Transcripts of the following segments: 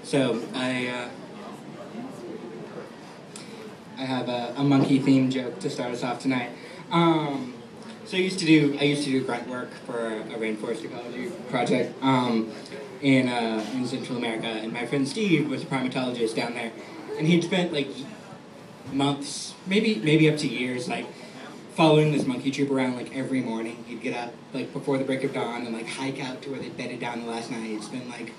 So I have a monkey-themed joke to start us off tonight. So I used to do grunt work for a rainforest ecology project in Central America, and my friend Steve was a primatologist down there, and he'd spent like months, maybe up to years, like following this monkey troop around like every morning. He'd get up like before the break of dawn and like hike out to where they bedded down the last night. He'd spend like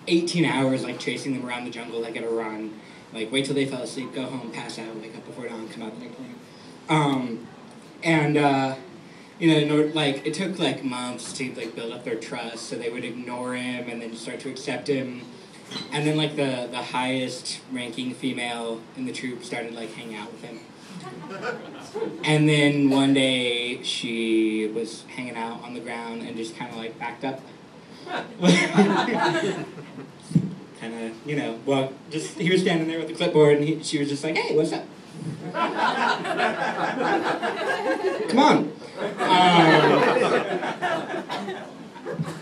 18 hours like chasing them around the jungle like at a run. Like wait till they fell asleep, go home, pass out, wake up before dawn, come out the next morning. Like it took like months to like build up their trust, so they would ignore him and then start to accept him. And then like the highest ranking female in the troop started like hanging out with him. And then one day she was hanging out on the ground and just kind of like backed up. Kind of, well, just he was standing there with the clipboard and she was just like, "Hey, what's up? Come on."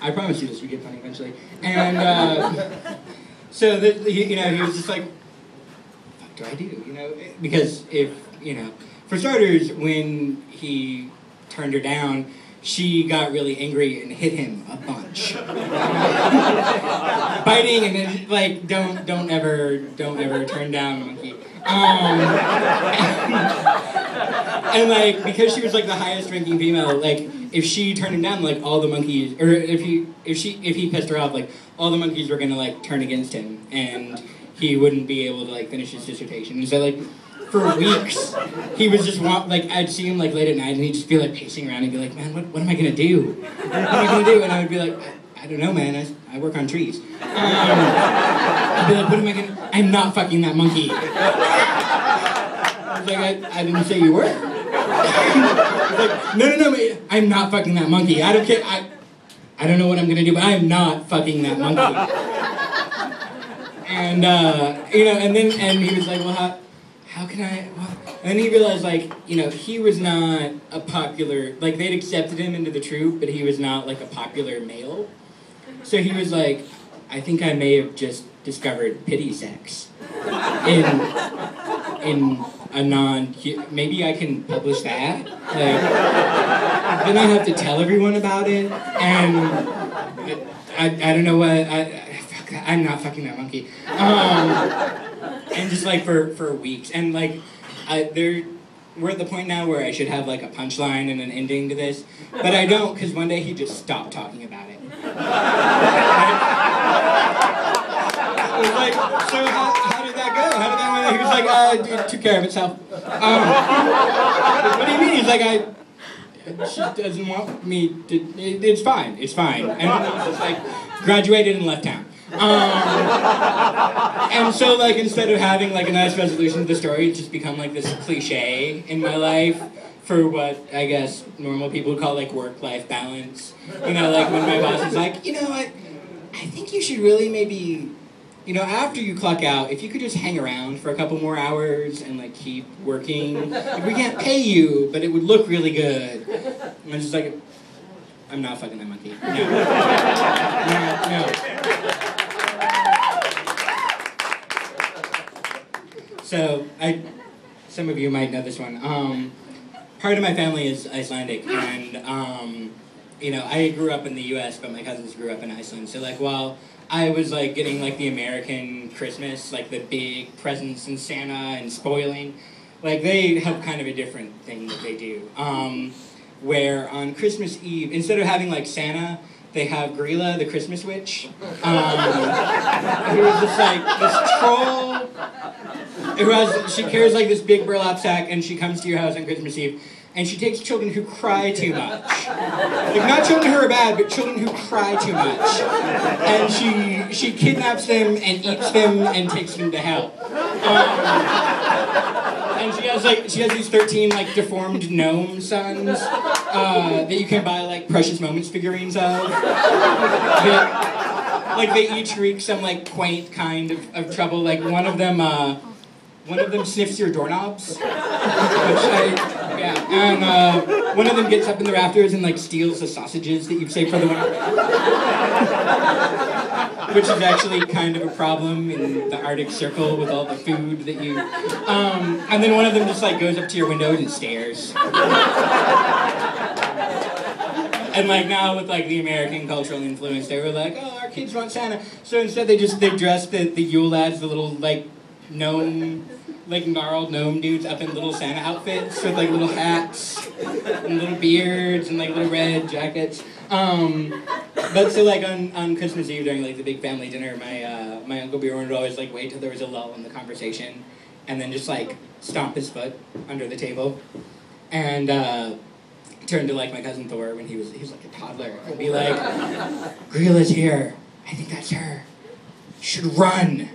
I promise you this would get funny eventually. And so he was just like, "What do I do?" Because for starters, when he turned her down, she got really angry and hit him a bunch, biting, and then like don't ever turn down a monkey. And like because she was like the highest ranking female, like if she turned him down, like all the monkeys, or if he pissed her off, like all the monkeys were gonna like turn against him, and he wouldn't be able to like finish his dissertation. And so like for weeks, he was just I'd see him like late at night, and he'd just be like pacing around and be like, "Man, what am I gonna do? What am I gonna do?" And I would be like, "I don't know, man. I work on trees." I'd be like, "What am I gonna? I'm not fucking that monkey." I was like, I didn't say you were. I was like, no, I'm not fucking that monkey. I don't care. I don't know what I'm gonna do, but I'm not fucking that monkey. And and he was like, "Well, how can I?" Well, and then he realized, like, he was not a popular, like, they'd accepted him into the troop, but he was not, like, a popular male. So he was like, "I think I may have just discovered pity sex in a maybe I can publish that? Like, then I have to tell everyone about it, and I don't know what, I'm not fucking that monkey." And just like for weeks, and like we're at the point now where I should have like a punchline and an ending to this, but I don't, because one day he just stopped talking about it. I was like, "So how did that go? How did that go?" He was like, "It took care of itself." What do you mean? He's like, "She doesn't want me to. It's fine. It's fine." And I was just like, graduated and left town. And so, like, instead of having, like, a nice resolution to the story, it's just become, like, this cliche in my life for what, I guess, normal people would call, like, work-life balance. Like, when my boss is like, I think you should really maybe, after you clock out, if you could just hang around for a couple more hours and, like, keep working. Like, we can't pay you, but it would look really good. And I'm just like, I'm not fucking that monkey. No. So, some of you might know this one. Part of my family is Icelandic, and, I grew up in the U.S., but my cousins grew up in Iceland. So, like, while I was, like, getting, like, the American Christmas, like, the big presents and Santa and spoiling, like, they have kind of a different thing that they do. Where on Christmas Eve, instead of having, like, Santa, they have Grilla, the Christmas witch, who is just, like, this troll. She carries like this big burlap sack, and she comes to your house on Christmas Eve, and she takes children who cry too much. Like, not children who are bad, but children who cry too much. And she kidnaps them and eats them and takes them to hell. And she has these 13 like deformed gnome sons that you can buy like Precious Moments figurines of. Like they each wreak some like quaint kind of trouble. Like one of them sniffs your doorknobs. And one of them gets up in the rafters and like steals the sausages that you've saved for the winter. Which is actually kind of a problem in the Arctic Circle with all the food that you... and then one of them just like goes up to your window and stares. And like now with like the American cultural influence, they were like, oh, our kids want Santa. So instead they dressed the Yule lads, the little like gnome, like gnarled gnome dudes up in little Santa outfits with like little hats and little beards and like little red jackets. But so like on Christmas Eve during like the big family dinner, my Uncle Bjorn would always like wait till there was a lull in the conversation and then just like stomp his foot under the table and turn to like my cousin Thor when he was like a toddler and be like, Grila's here. I think that's her. You should run.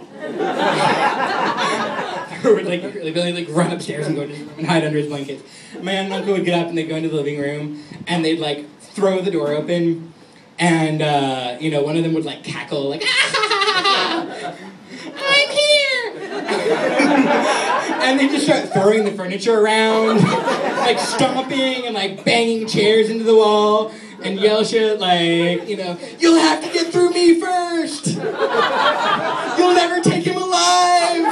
Thor would like really like run upstairs and go to his room and hide under his blankets. My aunt and uncle would get up and they'd go into the living room and they'd like throw the door open and you know, one of them would like cackle like, ah, I'm here. And they just start throwing the furniture around, like stomping and like banging chairs into the wall and yell shit like, you know, you'll have to get through me first. You'll never take him alive.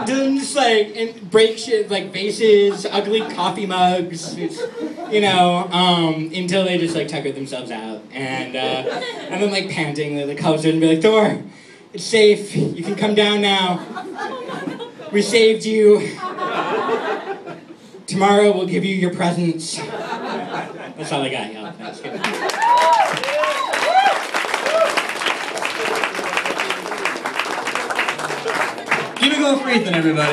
And just like and break shit like vases, ugly coffee mugs, you know, until they just like tucker themselves out and then like panting, they like come and be like, Thor, it's safe. You can come down now. We saved you. Tomorrow we'll give you your presents. That's all I got, y'all. That's good. Keep it going for Ethan, everybody.